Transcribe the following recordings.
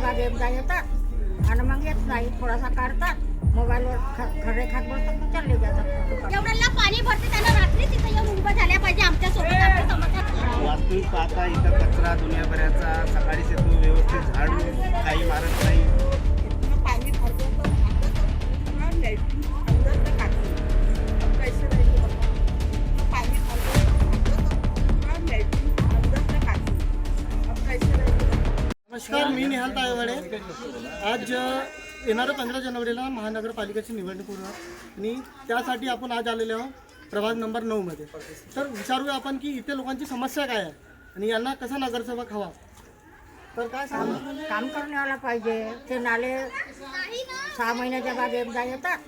भाग एकदा येतात आणि मग येत नाही, थोडासा काढतात मोबाईलवर खरे खात बसतात तर चालले जातात. जेवढ्याला पाणी भरते त्यांना रात्री तिथे येऊन उभं झाल्या पाहिजे आमच्या सोबत. आमच्या समस्या वास्तविक पाहता इथं कचरा दुनियाभराचा, सकाळी से तो व्यवस्थित झाडून काही मारत नाही. पाणी भरतो तर लाईटिंग अंदर तर टाकतो. अब कैसे रहेंगे बाबा? पाणी भरतो तर लाईटिंग अंदर तर टाकतो. अब कैसे रहेंगे? नमस्कार, मी निहाल तायवाडे. आज येणाऱ्या 15 जानेवारीला महानगरपालिकेची निवडणूक होणार आणि त्यासाठी आपण आज आलेले आहोत प्रभाग नंबर 9 मध्ये. तर विचारूया आपण की इथे लोकांची समस्या काय आहे आणि यांना कसा नगरसेवक हवा. तर काय सांगा. काम करण्यावाला पाहिजे. ते नाले 6 महिन्याच्या बाद एकदा येतात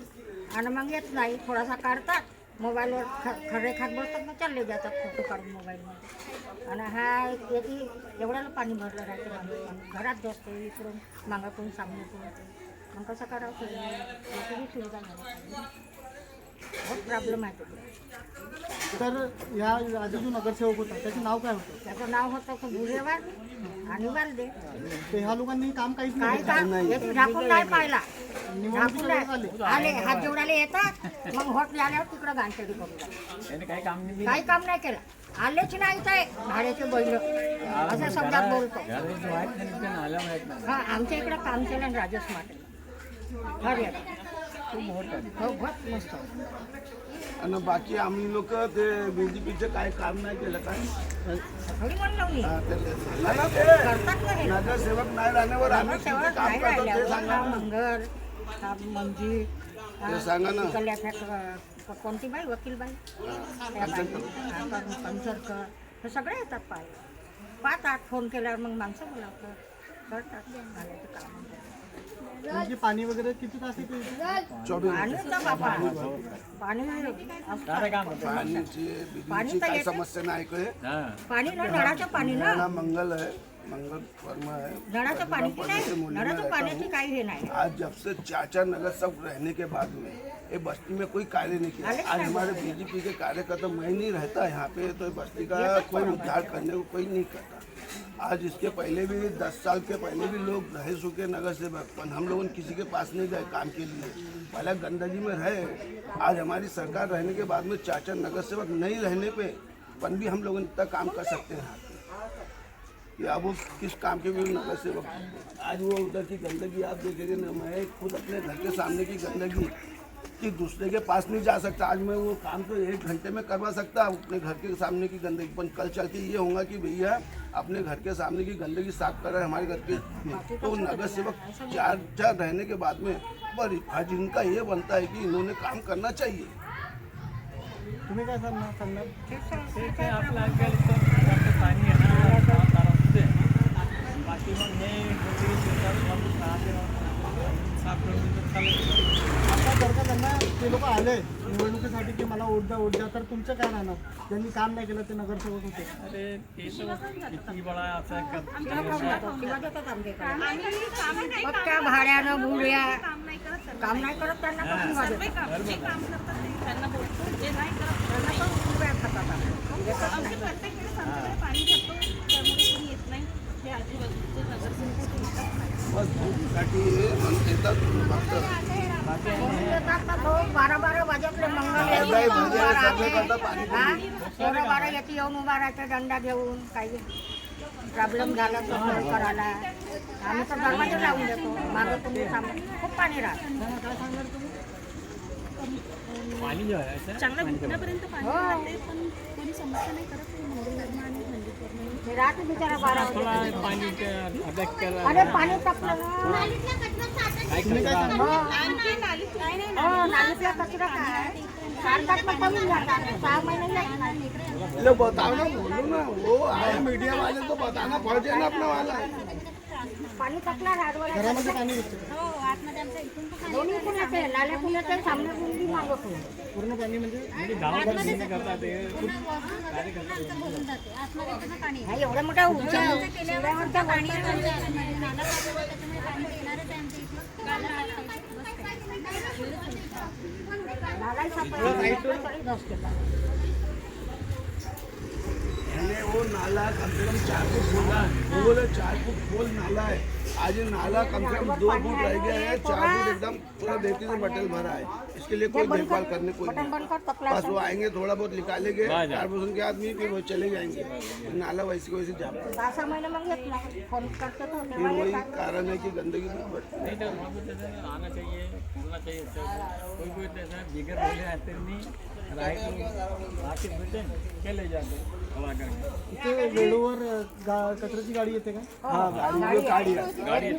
आणि मग येत नाही, थोडासा काढतात मोबाईलवर खरे खात बसतात मग चालले जातात फोटो काढून मोबाईलमध्ये. आणि हा येते एवढ्याला पाणी भरलं राहते, घरात बसते इकडून मागातून सामन्यातून. मग कसं करावं, याची सुविधा नाही. बहुत प्रॉब्लेम आहे तिकडे. तर या आधी जो नगरसेवक होता त्याचं नाव काय होतं? त्याचं नाव होतं गुरेवार आणि वालदे. ते ह्या लोकांनी काम काहीच काय नाही काम हे झाकून नाही पाहिला. झाकून केलं. नाही आले, हात जोडायला येतात मग होट झाल्यावर तिकडं गांठेडी करून काही काम नाही केलं. आलेच नाही काय भाड्याचे बैल असं शब्दात बोलतो. हा, आमच्या इकडं काम केलं राजस माटे बहुत मस्त. आणि बाकी आम्ही लोक ते बीजेपीचे काय काम नाही केलं काय थोडी म्हणलं मी करतात ना हे. नगरसेवक नाही राहण्यावर आम्ही किती तेव्हा काम नाही करतो ते राहिल्या सांगा. मंगल मंजी ते सांगा ना. कोणती बाई वकील बाई पंचरकर हे सगळे येतात पाहतात. फोन केल्यावर मग माणसं बोलावतात, करतात घालायचं काम. म्हणजे पाणी वगैरे किती तास येते इथे? 24 पाणीचं बाबा पाणी असतं. पाण्याची बिजलीची तर काय येतं. समस्या नाही काय. पाणी ना नळाचं पाणी ना, ना मंगल है, मंगल वर्मा है. नळाचं पाणी की नाही, मुंबई में नळाचं रहता पाण्याची हूँ. काही हे नाही. आज जब से 4 नगरसेवक रहने के बाद में ये बस्ती में कोई कार्य नहीं किया. आज हमारे बीजेपी के कार्यकर्ता मैं नहीं रहता यहाँ पे तो बस्ती का कोई उद्धार करने को कोई नहीं करता. आज इसके पहले भी 10 साल के पहले भी लोग रह चुके नगर सेवक, पर हम लोगों ने किसी के पास नहीं गए काम के लिए. पहले गंदगी में रहे. आज हमारी सरकार रहने के बाद में 4 नगर सेवक नहीं रहने पे पण भी हम लोग इतना काम कर सकते हैं कि अब वो किस काम के भी नगर सेवक. आज वो उधर की गंदगी आप देखेंगे ना, मैं खुद अपने घर के सामने की गंदगी कि दूसरे के पास नहीं जा सकता. आज मैं वो काम तो 1 घंटे में करवा सकता अपने घर के सामने की गंदगी, पर कल चल के ये होगा कि भैया अपने घर के सामने की गंदगी साफ कर रहे हैं हमारे घर के. तो नगर सेवक 4 रहने के बाद में पर आज इनका ये बनता है कि इन्होंने काम करना चाहिए. तुम्ही काय सांगणार? पाणी आहे ना बाकी मग हे साफ करून आता जर का त्यांना ते लोक आले निवडणुकीसाठी की मला वोट द्या तर तुमचं काय राहणार? ज्यांनी काम नाही केलं ते नगरसेवक होते. अरे ते तो किती बडा आता किंवा देतात आमच्याकडे. मग त्या भाड्यानं बुड्या काम नाही करत त्यांना पण किंवा देतात. त्यांना पण उभ्या खातात आम्ही. देतात नाही. बस भूकसाठी येतात फक्त. म्हणून येतात ना तो 12 वाजतले मंगल येऊन नाही, उभा म्हणजे राहते. सगळे करता पाणी हा? 12 येते येऊन उभा राहते दंडा घेऊन. काही प्रॉब्लेम झाला तर सोल्व करायला आम्ही तर दरवाजा लावून देतो. मागं तुम्ही खूप पाणी राहतं. पाणी जे आहे चांगलं घुटण्यापर्यंत पाणी हो. राहते, पण कोणी समस्या नाही करत. मंगलवर्मा आणि मंदिर हे राहते बिचारा 12 थोडा वाजता. पाणी अभ्यास करा. अरे पाणी टाकलं ना. तुम्ही काय सांगणार? हो, नालीतला कचरा काय सारखाच मग कमी जातात. 6 महिने नाही. ये बताओ ना, बोलो ना. वो आए मीडिया वाले तो बताना पहुंचे ना अपना वाला. पाणी टाकला राडवळ. घरामध्ये पाणी घुसते. दोन्ही पण येते. नाल्या पण येते, सामने पण बी मागं पण. पूर्ण पाणी म्हणजे गावात करतात ते खूप कार्य करतात. हा, एवढ्या मोठ्या शिवड्यावरच्या पाणी नालाही सापडला. वो नाला कम से कम 4 फुट खोला है. वो बोले 4 फुट खोल नाला है. आज ये नाला कम से कम 2 फुट रह गया है, 4 फुट एकदम पूरा रेती से मटेरियल भरा है। इसके लिए कोई देखभाल करने कोई बटन बंद कर नहीं। तकला बस वो आएंगे, थोड़ा बहुत निकालेंगे, कारपोरेशन के आदमी फिर वो चले जाएंगे। नाला वैसे वैसे जा पड़ा। 10 महिने मग येत नाही फोन करते तो फिर तेव्हा वही येतात. कारण है कि गंदगी बहुत बढ़ती है। नहीं तो वहाँ पे जैसे आना चाहिए, बोलना चाहिए। कोई कोई जैसे बिगर बोले आते नहीं, राय को आके बैठे चले जाते हवा करके। इथे वेळेवर कचऱ्याची गाडी येते का?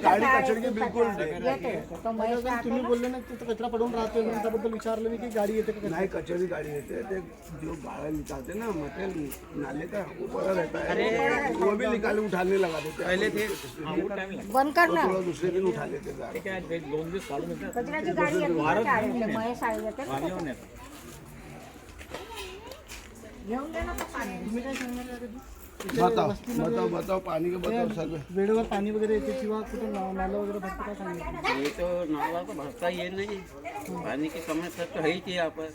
गाड़ी कचरे की बिल्कुल येते तो महेश आता तुम्ही बोलले ना तिथं कचरा पडून राहते म्हणून त्याबद्दल विचारलं मी की गाडी येते का? नहीं, कचरे गाड़ी रहते हैं, तो जो गाड़ा निकालते ना मटेरियल नाले का ऊपर रहता है, वो भी निकाले उठाने लगा देते हैं। पहले थे वो टाइम लगता बंद कर ना. थोड़ा दूसरे दिन उठा लेते गाड़ी। है। क्या है, 2 दिवस काढून येतात. कचऱ्याची गाडी येते शाळेतले महेश आई येते ना. येऊन येतात. घेऊन दे ना तो पाणी. तुम्ही काय सांगणार आहे आधी? इथे बताओ वस्तीमध्ये बताओ बताओ, पानी के बताओ सर। वेळेवर पाणी वगैरे येते किंवा कुठं नालं वगैरे भरतं काय सांगितलं? ये तो नाला तो भरता ही है नहीं, पानी की समस्या तो है ही थी यहाँ पर।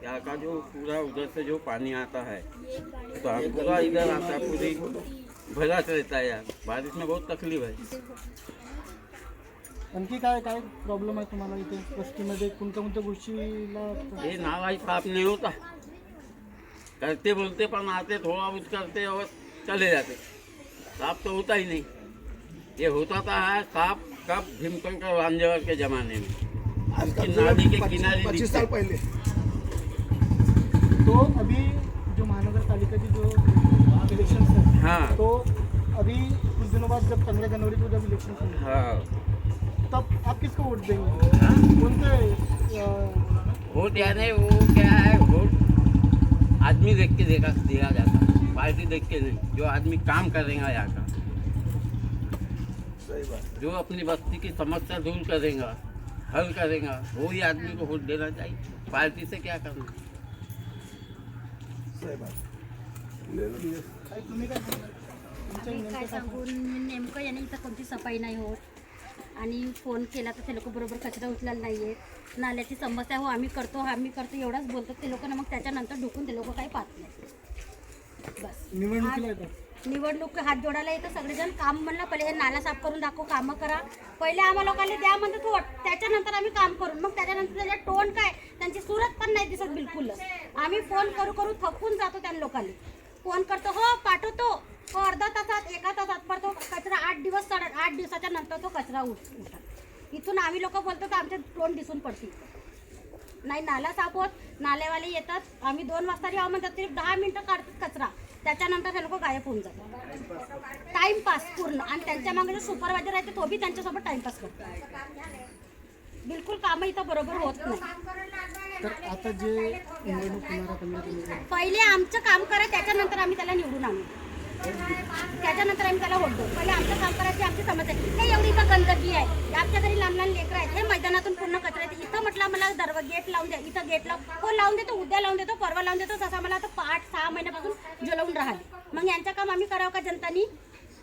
यहाँ का जो पूरा उधर से जो पानी आता है तो हम पूरा इधर आता है, पूरी भरास रहता है यार। बारिश में बहुत तकलीफ है। आणखी काय काय प्रॉब्लेम आहे तुम्हाला इथे वस्तीमध्ये? कोणत्या गोष्टीला? ये नाला ही साफ नहीं होता, करते बोलते पर आते थोड़ा बहुत करते और चले जाते, साफ तो होता ही नहीं। ये होता था है साफ कब भीमशंकर वांजेवर के ज़माने में, आज कि नाली के किनारे 25 साल पहले। तो अभी जो महानगर पालिका की जो इलेक्शन है, हाँ तो अभी कुछ दिनों बाद जब 15 जनवरी को जब इलेक्शन होंगे हाँ तब आप किसको वोट देंगे? कौन वोट यानी वो क्या है, वोट आदमी देख के दिया जाता है, पार्टी देख के नहीं। जो आदमी काम करेगा यहाँ का, सही बात। जो अपनी बस्ती की समस्या दूर करेगा, हल करेगा, वो ही आदमी को वोट देना चाहिए। पार्टी से क्या करना। सही बात। ले लो ये। तुम्ही काय सांगणार? तुमच्या मी नेमकं काय काय सांगून नेमकं याने इथं कोणती सफाई नाही होत आणि फोन केला तर ते लोक बरोबर कचरा उचलायला नाही आहेत. नाल्याची समस्या हो आम्ही करतो एवढंच बोलतात ते लोक ना. मग त्याच्यानंतर ढुकून ते लोक काही पाहत नाही. बस निवडणुकीला येतात? निवडणूक हात जोडायला येतं सगळेजण. काम म्हणलं पहिले हे नाला साफ करून दाखव, कामं करा. पहिले आम्हाला लोकांना द्या म्हणतात वोट, त्याच्यानंतर आम्ही काम करून. मग त्याच्यानंतर त्याच्या टोन काय, त्यांची सुरत पण नाही दिसत बिलकुलच. आम्ही फोन करू करू थकून जातो त्या लोकांनी. फोन करतो, हो पाठवतो, हो अर्धा तासात 1 तासात, पर तो कचरा 8 दिवसाच्या नंतर तो कचरा उठतात. इथून आम्ही लोक बोलतो तर आमचे टोन दिसून पडतील. नाही नाला साफ होत, नालेवाले येतात, आम्ही 2 वाजता यावं म्हणतात तरी 10 मिनिटं काढतात कचरा, त्याच्यानंतर हे लोक गायब होऊन जातात. टाइमपास पूर्ण. आणि त्यांच्या मागे जो सुपरवायझर आहे तो बी त्यांच्यासोबत टाइमपास करतो. बिलकुल कामं इथं बरोबर होत नाही. तर आता जे निवडणूक होणार 15 जानेवारी, पहिले आमचं काम करा, त्याच्यानंतर आम्ही त्याला निवडून आणू, त्याच्यानंतर आम्ही त्याला होतो. पहिले आमचं काम करायची आमची समस्या आहे. हे एवढी इथं गंदगी आहे, आमच्या घरी लहान लहान लेकरं आहेत, हे मैदानातून पूर्ण कचरा येते. इथं म्हटलं मला गेट लावून द्या, इथं गेट हो लावून देतो, उद्या लावून देतो, परवा लावून देतो. तसा मला आता 5-6 महिन्यापासून जलवून राहिले. मग यांचं काम आम्ही करावं का जनतानी,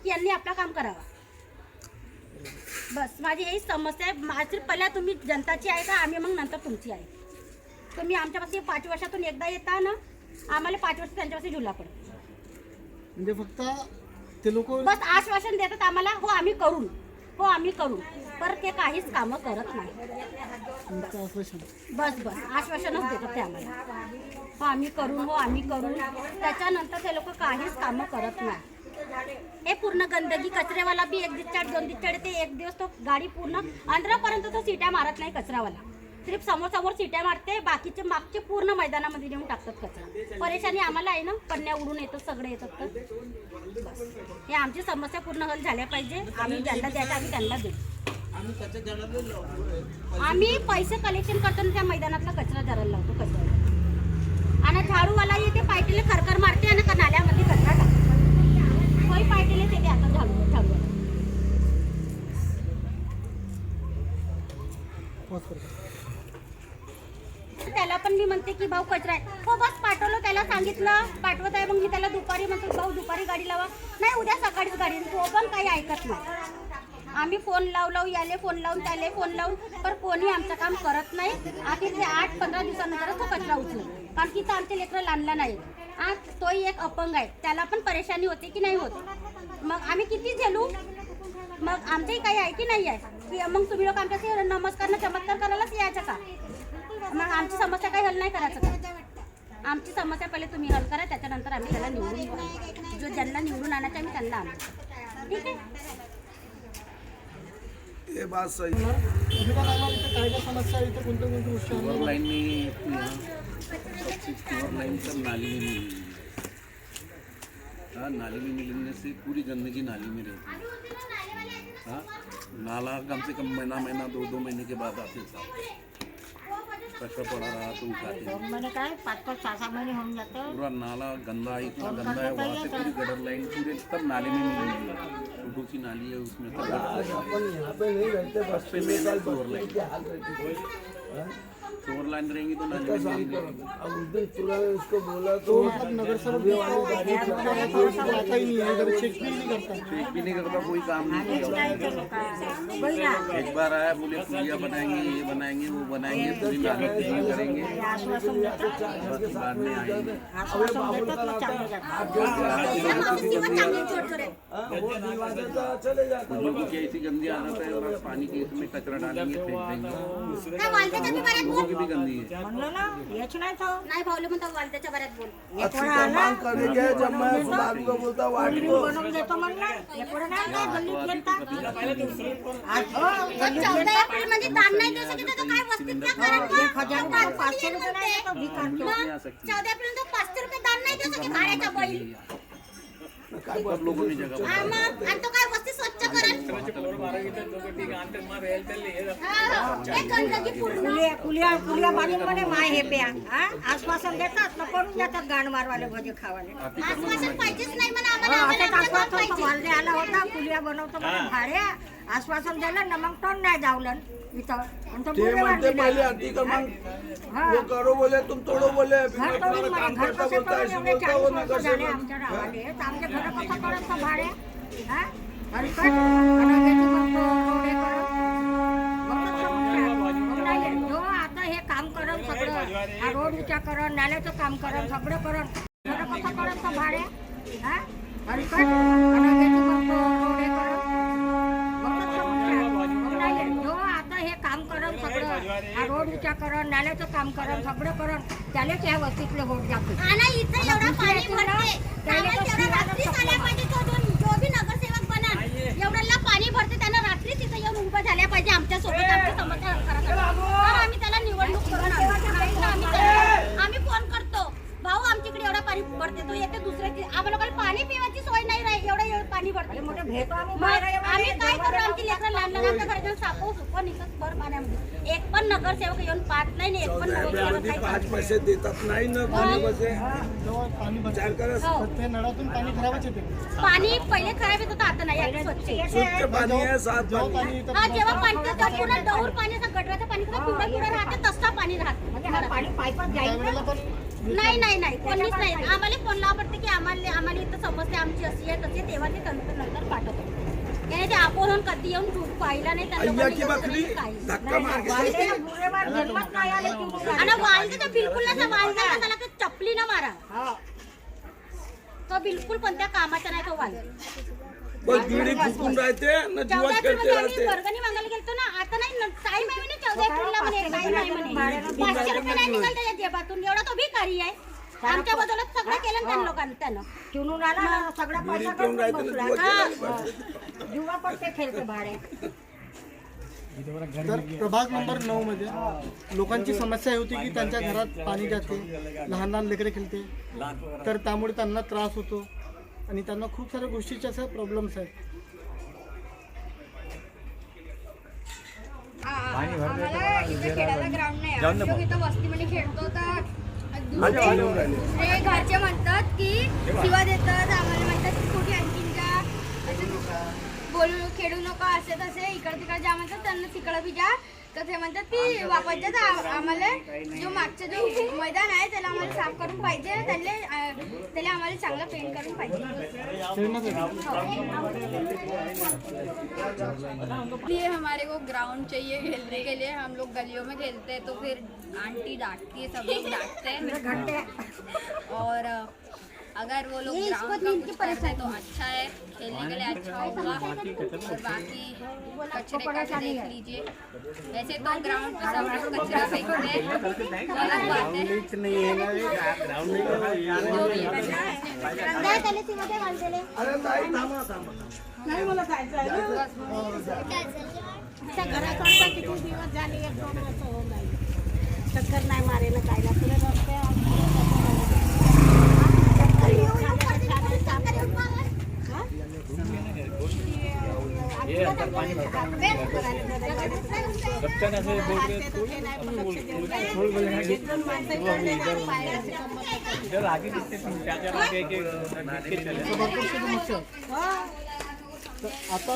की यांनी आपलं काम करावं? बस माझी ही समस्या आहे. माझी पहिल्या तुम्ही जनताची आहे का, आम्ही मग नंतर तुमची आहे. तुम्ही आमच्यापासून 5 वर्षातून एकदा येता ना, आम्हाला 5 वर्ष त्यांच्यापासून झुला पडतो. म्हणजे फक्त ते लोक बस आश्वासन देतात आम्हाला, हो आम्ही करू, पर ते काहीच कामं करत नाही. आश्वासन बस आश्वासनच देतात ते आम्हाला, हो आम्ही करू. त्याच्यानंतर ते लोक काहीच कामं करत नाही. हे पूर्ण गंदगी, कचरेवाला बी 1 दिवस 2 दिवस चढते, 1 दिवस तो गाडी पूर्ण अंदरापर्यंत तो सिट्या मारत नाही कचरावाला. सिर्फ समोर सिट्या मारते, बाकीचे मागचे पूर्ण मैदानामध्ये नेऊन टाकतात कचरा. परेशानी आम्हाला आहे ना, पन्न्या उडून येतात, सगळे येतात. तर बस हे आमची समस्या पूर्ण हल झाल्या पाहिजे. आम्ही ज्यांना द्यायचं आम्ही त्यांना देऊ. आम्ही पैसे कलेक्शन करतो ना, त्या मैदानातला कचरा जरायला लावतो कचरा. आणि झाडूवाला येते, पायटीला खरखर मारते आणि नाल्यामध्ये कचरा टाकतो. कोई पायटीला येते आता झाडूवाला. त्याला पण मी म्हणते की भाऊ कचरा आहे, हो बस पाठवलं, त्याला सांगितलं पाठवत आहे. मग मी त्याला दुपारी म्हणतो, भाऊ दुपारी गाडी लावा, नाही उद्या सकाळीच गाडी. तो पण काही ऐकत नाही. आम्ही फोन लावू याले फोन लावून त्याले फोन लावून, पण कोणी आमचं काम करत नाही. आखिर ते 8-15 दिवसानंतर तो कचरा उचलतो, कारण की तर आमचे लेकरं लहान नाही. आज तोही एक अपंग आहे, त्याला पण परेशानी होते की नाही होत. मग आम्ही किती झेलू? मग आमचंही काही आहे की नाही आहे की मग तुम्ही लोक आमच्याशी नमस्कार ना चमत्कार करायलाच यायचं का? मग आमची समस्या काही हल नाही करायचं का? आमची समस्या पहिले तुम्ही हल करा, त्याच्यानंतर आम्ही त्याला निवडून आणू. जो ज्यांना निवडून आणायचं आम्ही त्यांना आणू. ठीक आहे. ये बात सही है। विभागाला इथे काय काय समस्या आहे, इथे कोणत्या कोणत्या गोष्टी आहेत? सीवर लाइन में यहाँ सबसे सीवर लाइन सब नाली में मिली। हाँ, नाली में मिलने से पूरी गंदगी नाली में रहती है। हाँ, नाला कम से कम महीना 2 महीने के बाद आते साहब, कचरा पड़ा रहा तो उठाते हैं। 2 महिने काय 5-5, 6-6 महिने होऊन जातं. पूरा नाला गंदा है, इतना गंदा है, वहाँ से पूरी गटर लाइन पूरे सब नाले में मिली है। छोटू सी नाली है उसमें सब अपन यहाँ पे नहीं रहते, बस पे में सीवर लाइन रहेंगी तो नाले में मिलेगी। अब उस दिन पूरा उसको बोला तो मतलब नगरसेवक भी आता ही नहीं है, इधर चेक भी नहीं करता। चेक भी नहीं करता, कोई काम नहीं किया। एक बार आया, बोले पुलिया बनाएंगे, ये बनाएंगे, वो बनाएंगे, पूरी नाली क्लीन करेंगे, बस बाद में आएंगे। आश्वासन देतात ना चांगलं जातं. चले जाते। उन लोगों की ऐसी गंदी आदत है, और पानी के इसमें कचरा डालेंगे, फेंक देंगे, काय वालत्याच्या बिबाऱ्यात लोगों बोल. की भी गंदी है। म्हणलं ना हेच नाही तो. नाही भाऊले म्हणतात वालत्याच्या बऱ्यात बोल. अच्छी मांग करेंगे जब मैं बात को बोलता वाट बिल्डिंग को बनवून देतो म्हणलं. हे पुढे नाही काय गल्लीत गेलता. आज हो गल्लीत 14 गेलता. एप्रिल म्हणजे दान नाही देऊ शकत तर काय वस्तीतल्या कारण का? 1000 रुपये 500 रुपये नाही देतो भिकार तो. नहीं आ सकती, 14 एप्रिल तो 500 रुपये दान नाही देऊ शकत भाड्याच्या बैल. सब लोगों ने जगह हा मग आणि तो काय वस्ती स्वच्छ करत. एक गंदगी पूर्ण. कुलिया बांधून म्हणे माय हे प्या. हा? आश्वासन देतात ना पडून जातात गाण मारवाले भजे खावाले. आश्वासन पाहिजेच नाही म्हणा आम्हाला. हो, आम्हाला असंच आमचं काम आश्वासन पाहिजे. वाल्ले आला होता कुलिया बनवतो म्हणे भाड्या. आश्वासन दिलं ना मग तोंड नाही धावलं इथं. आणि तो ये बोलले म्हणते वाढले पहले नाही. आती का मांग हा. वो करो बोले तुम तोड़ो बोले, फिर घर तुम्हारा तोडून काम घर करता कसे बोलता करून ऐसे एवढे बोलता वो 40 नगर वर्ष से झाले आमच्या गावाले. तर आमच्या घरं कसं करायचं भाड्या? हा? आणि काय? आणि त्याची मग तो रोड हे करत. मग तर समस्या. मग नाही, जो आता हे काम करन सगळं, हा रोड उच्चा करन, नाल्याचं काम करन, सगळं करन. घरं कसं करायचं भाड्या? हा? आणि काय? आणि त्याची मग तो रोड हे करत. मग तर समस्या. मग नाही, जो आता हे काम करन सगळं, हा रोड उच्चा करन, नाल्याचं काम करन, सगळं करन, त्यालाच ह्या वस्तीतले होत जाते. आणि इथं एवढा पाणी भरते. आम्हाला तेवढा रात्रीच आल्या पाहिजे. जो बी नगरसेवक बनन एवढ्याला पाणी भरते त्यांना रात्री तिथं येऊन उभं झाल्या पाहिजे आमच्या सोबत आमच्या समस्या करायसाठी. तर आम्ही त्याला निवडणूक करून आणू. नाही तर आम्ही फोन करतो भाऊ आमच्याकडे एवढा पाणी भरते तो येते दुसऱ्या आम्हाला लोकांना पाणी पिवायची सोय नाही राहील एवढं पाणी भरते. मोठे भेटो आम्ही मग बाहेर येऊन आम्ही काय करू आमची लेकरं लहान लहान आमच्या घरातून सापव सुपव निघत भर पाण्यामध्ये. एक पण नगरसेवक येऊन पाहत नाही आणि एक पण नगरसेवक काही 5 करत पैसे देतात नाही ना कोणी बसे जेव्हा पाणी विचार भरतं करा. नाही. हो. ते नळातून पाणी खराबच येते. पाणी पहिले खराब येत होतं आता नाही आता स्वच्छ आहे. स्वच्छ पाणी आहे, साफ जेव्हा पाणी पाणी आहे. येतं हा जेव्हा पाणी येतं पूर्ण दौर पाणी असं गटराचं पाणी कसं पिवळं पिवळं राहते तसं पाणी म्हणजे हा राहते. पाणी पाईपात जाईल त्यावेळेला ना. पण नाही कोणीच नाही. आम्हाला फोन लावा पडते की आम्हाला इथं समस्या आमची अशी आहे तशी तेव्हा ते नंतर पाठवतो. त्याने ते आपण कधी येऊन दूध पाहिला नाही त्या अय्या की लोकांनी बकरी काही. धक्का मार के वाळलेला बुरेवार जन्मच नाही आले की आणि वाळते तर बिलकुल नसा वाळता त्याला ते चपली न मारा. हा. तो बिलकुल पण त्या कामाचा नाही तो वाल. बस बीड़ी फुकून राहते ना 14 जीवन एप्रिल खेळते मध्ये आम्ही राहते. वर्गणी मागायला गेलतो ना आता नाही टाईम आहे म्हणे 14 एप्रिलला म्हणे टाईम आहे म्हणे 500 रुपये नाही निघाल त्याच्या जेबातून एवढा तो भिकारी आहे. आमच्या बदलत सगळं केलं त्या लोकांनी त्यानं. चिवून आला ना सगळा बीड़ी पैसा पिऊन राहते करून ना बसला. जीवन खेळायला जीवा पण ते खेळते भाडे. तर प्रभाग नंबर 9 मध्ये लोकांची समस्या होती की त्यांच्या घरात पाणी जाते, लहान लहान लेकरे खेळते, तर त्यामुळे त्यांना त्रास होतो आणि त्यांना खूप साऱ्या गोष्टीचे असे प्रॉब्लेम्स आहेत. आम्हाला इथे खेळायला ग्राउंड नाही. आम्ही लोक इथं वस्तीमध्ये खेळतो तर दुसरे घरचे म्हणतात की शिवा देतात आम्हाला, म्हणतात की कुठे आणखीन जा असं बोलू खेळू नका असे तसे इकडे तिकडे जा म्हणतात त्यांना तिकडं बी जा. तर ते म्हणतात की वापस जा. तर आम्हाला जो मागचा जो मैदान आहे त्याला आम्हाला साफ करून पाहिजे, त्याला आम्हाला चांगलं पेंट करून पाहिजे. इसलिए हमारे को ग्राउंड चाहिए खेलने के लिए. हम लोग गलियों में खेलते हैं तो फिर आंटी डांटती है, सब लोग डांटते हैं घंटे और अगर वो लोग ग्राउंड का कुछ कर दे तो अच्छा है, खेलने के लिए अच्छा होगा। और बाकी कचरे का भी देख लीजिए, वैसे तो ग्राउंड पे सब लोग कचरा फेंकते हैं, गलत बात है। नाही मला जायचं आहे ना. घराकडचा किती दिवस झाले 1-2 वर्ष होऊन जाईल. चक्कर नाही मारेल काय ना पुढे रस्ते ये अंदर पानी भरता है बच्चन ऐसे बोलते छोड़ बोलेंगे इधर आगे दिखते 3-4 आगे के चले। आता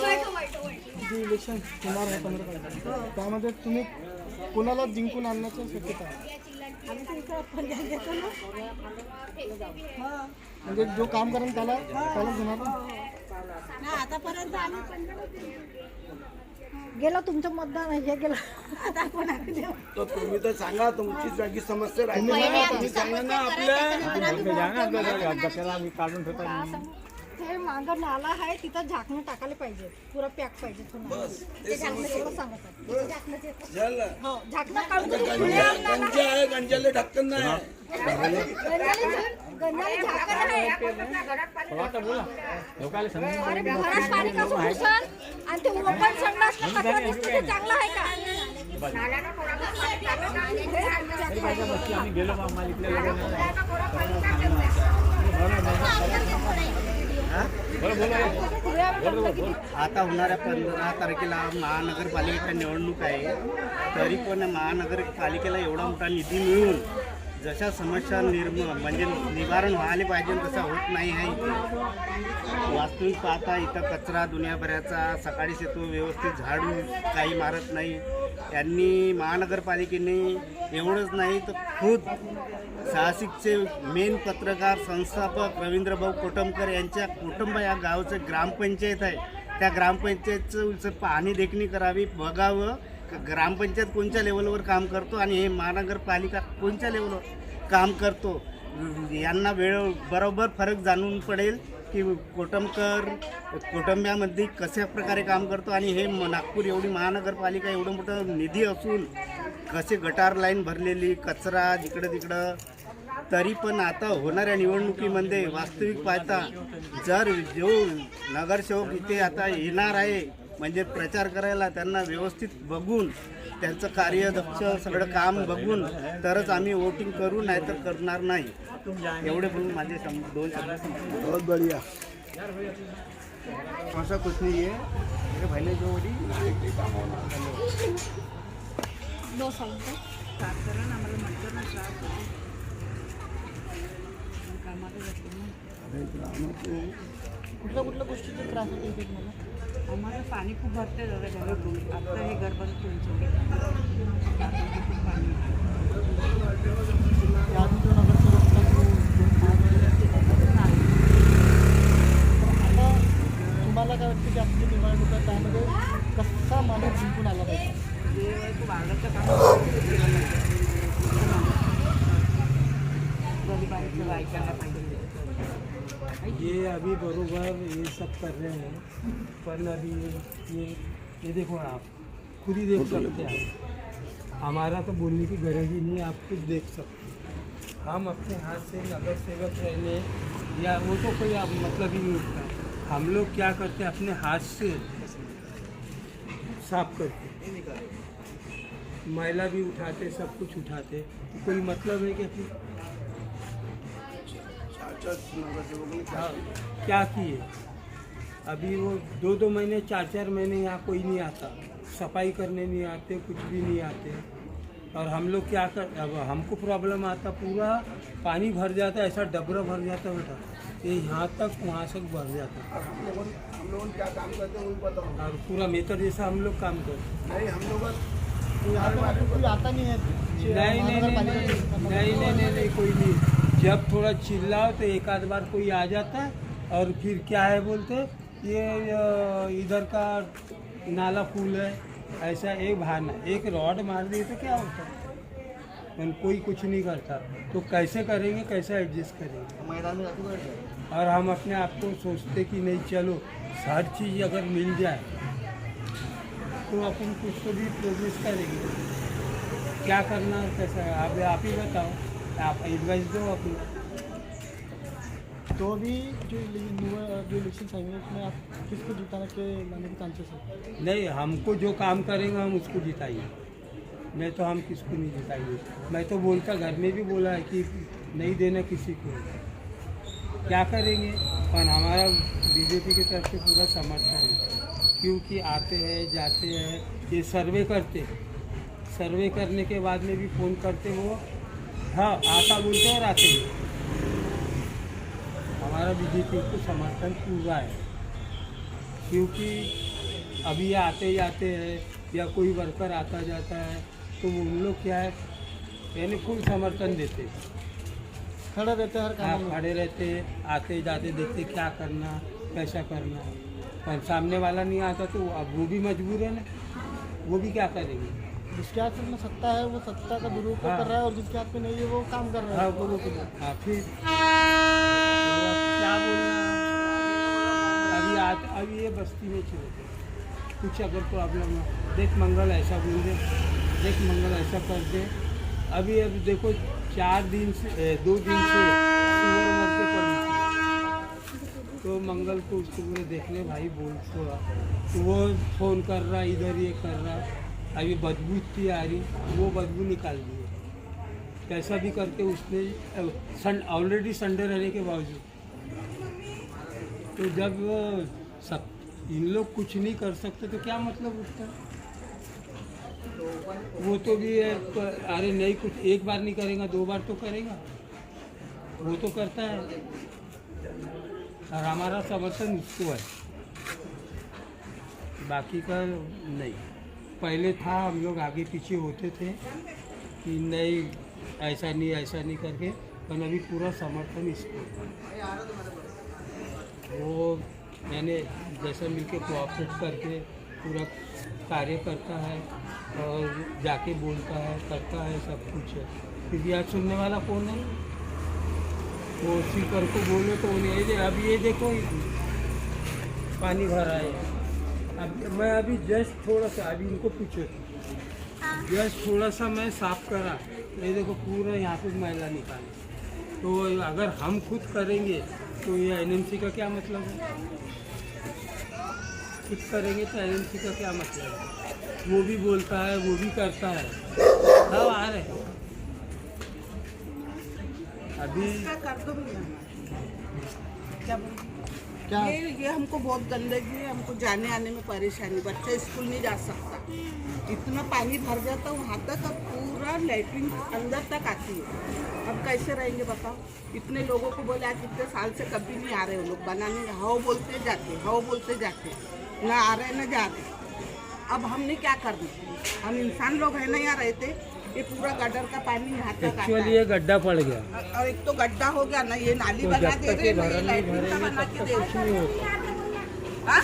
जे इलेक्शन होणार आहे 15 तारखेला त्यामध्ये तुम्ही कोणाला जिंकून आणण्याची शक्यता आहे? म्हणजे जो काम करेल त्याला घेणार ना? आतापर्यंत आम्ही गेलो तुमचं मतदान हे गेलं आता कोणाकडे देऊ? तो तुम्ही तर सांगा तुमची जागी समस्या राहिली तुम्ही सांगा ना आपल्या बच्चाला मी काढून ठेवतो ते मागं नाला आहे तिथं झाकणं टाकायला पाहिजे, पुरा पॅक पाहिजे तुम्हाला. ते झाकणं तेवढं सांगतात. झालं हो झाकणं काढून गंजा आहे गंजाला ढक्कन नाही गंजाला झाकण आहे. बोला लोकांना समजून अरे घरात पाणी कसं घुसल आणि ते ओपन संडासला कचरा दिसतो ते चांगलं आहे का? आम्ही गेलो मालिकला आता होणाऱ्या 15 तारखेला महानगरपालिकेच्या निवडणूक आहे, तरी पण महानगरपालिकेला एवढा मोठा निधी मिळून जशा समस्या म्हणजे निवारण व्हायला पाहिजे तसा होत नाही आहे इथे. वास्तविक पाहता इथं कचरा दुनियाभराचा सकाळीच येतो, व्यवस्थित झाडू काही मारत नाही. यांनी महानगरपालिकेने एवढंच नाही तर खुद साहसिकचे मेन पत्रकार संस्थापक रवींद्रभाऊ कोटमकर यांच्या कुटुंब या गावचं ग्रामपंचायत आहे, त्या ग्रामपंचायतचं पाहणी देखणी करावी, बघावं ग्रामपंचायत कोणत्या लेवलवर काम करतो आणि हे महानगरपालिका कोणत्या लेवलवर काम करतो. यांना बरोबर फरक जाणून पडेल की कोटमकर कुटुंबामध्ये कशा प्रकारे काम करतो आणि हे नागपूर एवढी महानगरपालिका एवढं मोठं निधी असून कसे गटार लाईन भरलेली, कचरा जिकडं तिकडं. तरी पण आता होणाऱ्या निवडणुकीमध्ये वास्तविक पाहता जर जो नगरसेवक इथे आता येणार आहे म्हणजे प्रचार करायला, त्यांना व्यवस्थित बघून त्यांचं कार्यदक्ष सगळं काम बघून तरच आम्ही वोटिंग करू, नाहीतर करणार नाही. एवढे बोलून माझे 2 शब्द. बहुत बढ़िया. ऐसा कुछ नहीं है मेरे भाई ने जो बोली कुठल्या गोष्टीचा त्रास होतो इथे तुम्हाला? आम्हाला पाणी खूप भरते घरातून. आता हे घर बंद खूप पाणी. याआधी जो नगरसेवक होता आता तुम्हाला काय वाटतं की आपली निवडणूक आहे त्यामध्ये कसा माणूस जिंकून आला पाहिजे? खूप आवडतं काम गरिबांचं ऐकायला पाहिजे. ये अभी बरोबर ये सब कर रहे हैं, पर अभी ये देखो आप खुद ही देख सकते हैं, हमारा तो बोलने की गरज ही नहीं, आप खुद देख सकते हैं. हम अपने हाथ से नगर सेवक रहने या वो तो कोई मतलब ही नहीं उठता. हम लोग क्या करते हैं अपने हाथ से साफ करते, मैला भी उठाते, सब कुछ उठाते. तो कोई मतलब है कि हाँ, क्या किए. अभी वो 2-2 महीने 4-4 महीने यहाँ कोई नहीं आता, सफाई करने नहीं आते, कुछ भी नहीं आते. और हम लोग क्या कर, अब हमको प्रॉब्लम आता, पूरा पानी भर जाता है, ऐसा डबरा भर जाता है बेटा, ये यहाँ तक वहाँ तक भर जाता है. हम लोग क्या काम करते हैं वही बताओ. और पूरा मेथड जैसा हम लोग काम करते नहीं हम लोग कोई आता नहीं है. नहीं, कोई नहीं. जब थोड़ा चिल्लाओ तो एक आध बार कोई आ जाता है, और फिर क्या है बोलते ये इधर का नाला फूल है, ऐसा एक बहाना, एक रॉड मार दिए तो क्या होता है. पर कोई कुछ नहीं करता, तो कैसे करेंगे, कैसे एडजस्ट करेंगे। और हम अपने आप को सोचते कि नहीं चलो हर चीज़ अगर मिल जाए तो अपन कुछ तो भी प्रोग्रेस करेंगे। क्या करना है, कैसा है, आप ही बताओ, आप एडवाइस दो अपनी। तो अभी जो इलेक्शन आएंगे उसमें आप किसको जिताने के लाने के चांसेस है? नहीं, हमको जो काम करेंगे हम उसको जिताएंगे, मैं तो हम किसको नहीं जिताएंगे। मैं तो बोलता, घर में भी बोला है कि नहीं देना किसी को, क्या करेंगे। पर हमारा बीजेपी की तरफ से पूरा समर्थन है, क्योंकि आते हैं जाते हैं, ये सर्वे करते, सर्वे करने के बाद में भी फ़ोन करते वो, हाँ आता बोलते और आते ही। हमारा बीजेपी को समर्थन पूरा है, क्योंकि अभी आते जाते हैं या कोई वर्कर आता जाता है तो उन लोग क्या है, यानी फुल समर्थन देते, खड़े रहते हर काम में। खड़े रहते, आते जाते देखते क्या करना कैसा करना। पर सामने वाला नहीं आता तो अब वो भी मजबूर है ना, वो भी क्या करेंगे। जिसके हाथ में सत्ता है वो सत्ता का दुरुपयोग कर रहा है, और जिसके हाथ में नहीं है वो काम कर रहा है लोगों के लिए। फिर क्या बोलना। अभी ये बस्ती में चले कुछ अगर प्रॉब्लम है, देख मंगल ऐसा बोल दे, देख मंगल ऐसा कर दे। अभी देखो 2 दिन से सुअर मर के पड़ी थी, तो मंगल को उसको बोले देख ले भाई बोल तो वो फ़ोन कर रहा, इधर ये कर रहा। अभी बदबू थी आ रही, वो बदबू निकाल दी है, कैसा भी करके उसने ऑलरेडी संडे रहने के बावजूद। तो जब सब इन लोग कुछ नहीं कर सकते तो क्या मतलब उसका। वो तो भी अरे नहीं, कुछ एक बार नहीं करेगा 2 बार तो करेगा, वो तो करता है। और हमारा समर्थन उसको है, बाकी का नहीं। पहले था हम लोग आगे पीछे होते थे कि नहीं ऐसा नहीं करके, पर अभी पूरा समर्थन इसको। वो मैंने जैसे मिलके कोऑपरेट करके पूरा कार्य करता है और जाके बोलता है, करता है, सब कुछ है। क्योंकि आज सुनने वाला कौन है, वो स्पीकर को बोलो तो उन्हें अभी ये देखो पानी भरा है। अब मैं अभी जस्ट थोड़ा सा, अभी इनको पूछो, जस्ट थोड़ा सा मैं साफ करा, ये देखो पूरा यहाँ पे मैला निकाले। तो अगर हम खुद करेंगे तो ये एनएमसी का क्या मतलब है, खुद करेंगे तो एनएमसी का क्या मतलब है। वो भी बोलता है, वो भी करता है, सब आ रहे हैं। अभी कर दो क्या ये हमको बहुत गंदगी है, हमको जाने आने में परेशानी, बच्चा स्कूल नहीं जा सकता, इतना पानी भर जाता वहाँ तक, अब पूरा लैट्रिन अंदर तक आती है। अब कैसे रहेंगे बताओ। इतने लोगों को बोले आज इतने साल से कभी नहीं आ रहे वो लोग बनाने, हाओ बोलते जाते, हाओ बोलते जाते, ना आ रहे ना जा रहे। अब हमने क्या करना, हम इंसान लोग हैं ना, यहाँ रहते, ये पूरा गटर का पानी यहाँ तक आता एक्चुअली है। ये गड्ढा पड़ गया, और एक तो गड्ढा हो गया ना, ये नाली तो बना जब दे तक रहे ये ना, ये भरा नहीं लैट्रिन का भरेंगे बना तब के तक दे कुछ रहे। नहीं होता। हाँ?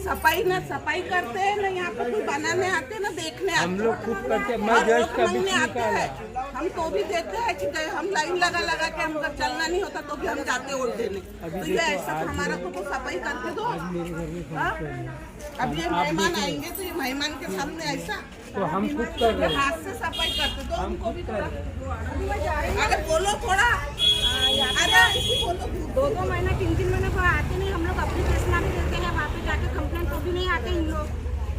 सफाई करते हैं ना, यहाँ पे कोई बनाने आते ना, देखने आते। हम लोग खुद करते हैं, मैं और जस्ट लोग कभी मांगने आते निकाला। हैं, हम तो भी देते हैं कि हम लाइन लगा लगा के, हमको चलना नहीं होता तो भी हम जाते वोट देने। तो ये ऐसा हमारा को सफाई करके दो। मेरे घर में हाँ? फंक्शन अब ये मेहमान आएंगे तो ये मेहमान के सामने ऐसा तो हम खुद कर रहे हैं, हाथ से सफाई करते दो, हम हमको भी खुद थोड़ा। कर रहे हैं। अगर बोलो थोड़ा, अरे बोलो 2 महीना 3 महीने को आते नहीं, हम लोग अपनी फैसला में देते हैं, वहाँ पे जाके कंप्लेन तो भी नहीं आते इन लोग।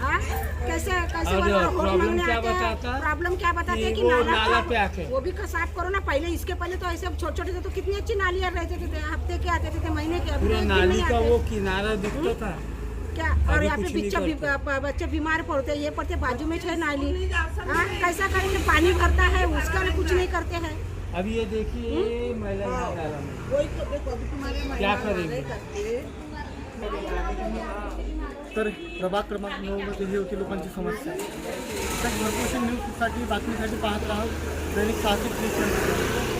हाँ कैसे और वोट प्रॉब्लम मांगने क्या आते हैं। बताता है? प्रॉब्लम क्या बताते हैं कि वो नाला नाला पे आके वो भी साफ करो ना। पहले इसके पहले तो ऐसे छोटे छोटे थे तो कितनी अच्छी नालियाँ रहते थे, हफ्ते के आते थे, महीने के। पूरा नाली का वो किनारा दिखता था क्या, और अभी यहाँ कुछ पे नहीं बच्चे बीमार पड़ते, ये पड़ते, बाजू में है नाली। हाँ कैसा करेंगे, पानी भरता है उसका भी कुछ नहीं करते हैं। अभी ये देखिए मैला यहाँ डाला में, वही तो देखो अभी तुम्हारे क्या करेंगे। तर प्रभाग क्रमांक 9मध्ये हे होती लोकांची समस्या. तर भरपूरशा न्यूजसाठी बातमीसाठी पाहत राहा दैनिक 630.